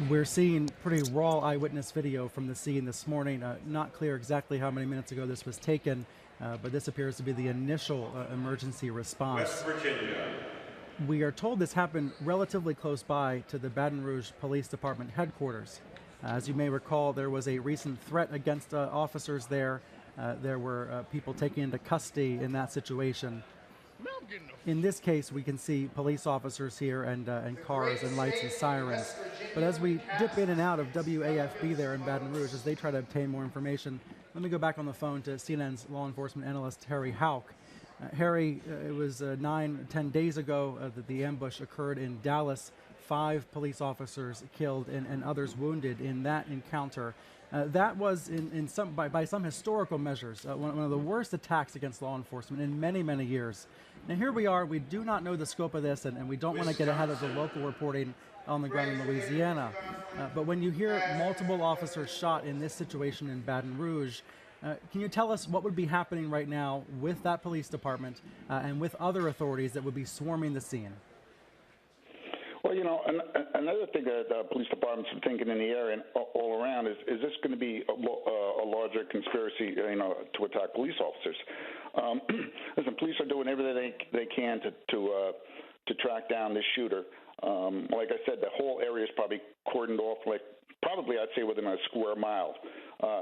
We're seeing pretty raw eyewitness video from the scene this morning. Not clear exactly how many minutes ago this was taken, but this appears to be the initial emergency response. West Virginia. We are told this happened relatively close by to the Baton Rouge Police Department headquarters. As you may recall, there was a recent threat against officers there. There were people taken into custody in that situation. In this case, we can see police officers here and cars and lights and sirens. But as we dip in and out of WAFB there in Baton Rouge, as they try to obtain more information, let me go back on the phone to CNN's law enforcement analyst, Harry Houck. Harry, it was 9-10 days ago that the ambush occurred in Dallas. 5 police officers killed and others wounded in that encounter. That was, by some historical measures, one of the worst attacks against law enforcement in many, many years. Now here we are, we do not know the scope of this, and we don't want to get ahead of the local reporting on the ground in Louisiana. But when you hear multiple officers shot in this situation in Baton Rouge, can you tell us what would be happening right now with that police department and with other authorities that would be swarming the scene? Well, another thing that police departments are thinking in the area and all around is this going to be a larger conspiracy, to attack police officers? Listen, police are doing everything they can to track down this shooter. Like I said, the whole area is probably cordoned off, probably I'd say within a square mile.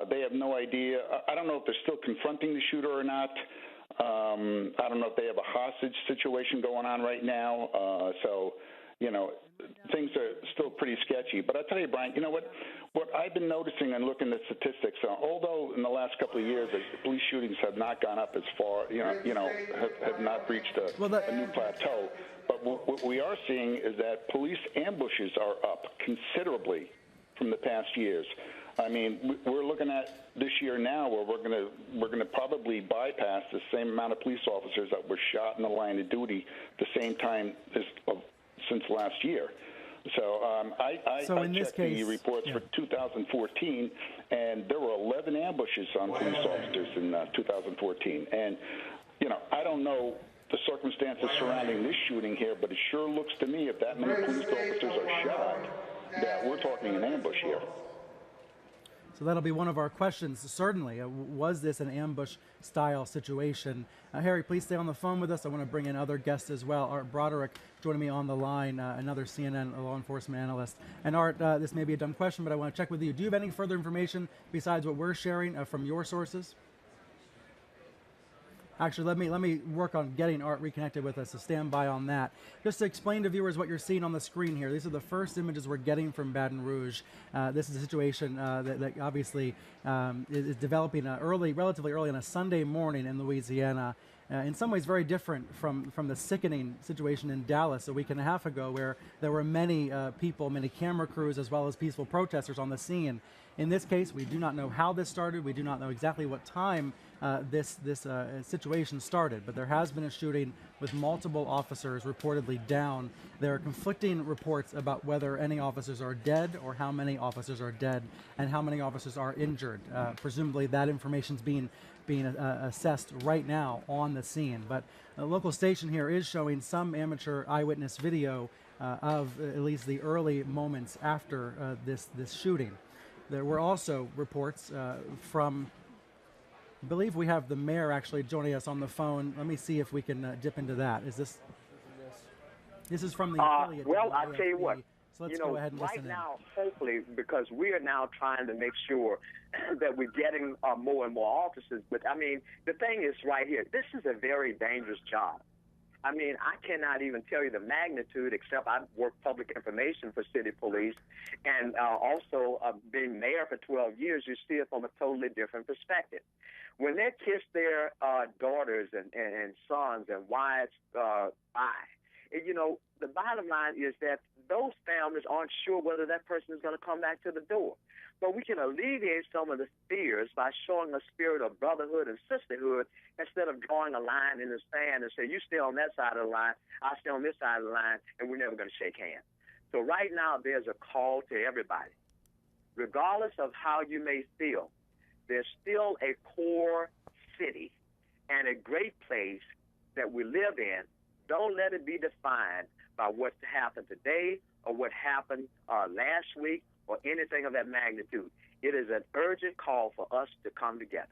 They have no idea. I don't know if they're still confronting the shooter or not. I don't know if they have a hostage situation going on right now. Things are still pretty sketchy. But I tell you, Brian, what I've been noticing and looking at statistics, although in the last couple of years, police shootings have not gone up as far, have not reached a new plateau. But what we are seeing is that police ambushes are up considerably from the past years. I mean, we're looking at this year now where we're gonna probably bypass the same amount of police officers that were shot in the line of duty the same time since last year. So I checked the reports for 2014, and there were 11 ambushes on police officers in 2014. And, I don't know the circumstances surrounding this shooting here, but it sure looks to me if that many police officers are shot, that we're talking an ambush here. So that'll be one of our questions, certainly. Was this an ambush-style situation? Harry, please stay on the phone with us. I want to bring in other guests as well. Art Broderick joining me on the line, another CNN law enforcement analyst. And Art, this may be a dumb question, but I want to check with you. Do you have any further information besides what we're sharing from your sources? Actually, let me work on getting Art reconnected with us, so stand by on that. Just to explain to viewers what you're seeing on the screen here, these are the first images we're getting from Baton Rouge. This is a situation that obviously is developing relatively early on a Sunday morning in Louisiana. In some ways very different from the sickening situation in Dallas a week and a half ago, where there were many people, many camera crews, as well as peaceful protesters on the scene. In this case, we do not know how this started. We do not know exactly what time this situation started, but there has been a shooting with multiple officers reportedly down. There are conflicting reports about whether any officers are dead or how many officers are dead and how many officers are injured. Presumably that information is being assessed right now on the scene. But a local station here is showing some amateur eyewitness video of at least the early moments after this shooting. There were also reports from, I believe we have the mayor actually joining us on the phone. Let me see if we can dip into that. This is from the affiliate? Well, I'll tell you what. So let's go ahead and listen right now, hopefully, because we are now trying to make sure that we're getting more and more officers. But, I mean, the thing is right here, this is a very dangerous job. I mean, I cannot even tell you the magnitude, except I've worked public information for city police, and also being mayor for 12 years, you see it from a totally different perspective. When they kiss their daughters and sons and wives bye, the bottom line is that those families aren't sure whether that person is going to come back to the door. But we can alleviate some of the fears by showing a spirit of brotherhood and sisterhood instead of drawing a line in the sand and say, you stay on that side of the line, I stay on this side of the line, and we're never going to shake hands. So right now there's a call to everybody, regardless of how you may feel, there's still a core city and a great place that we live in. Don't let it be defined by what happened today or what happened last week or anything of that magnitude. It is an urgent call for us to come together.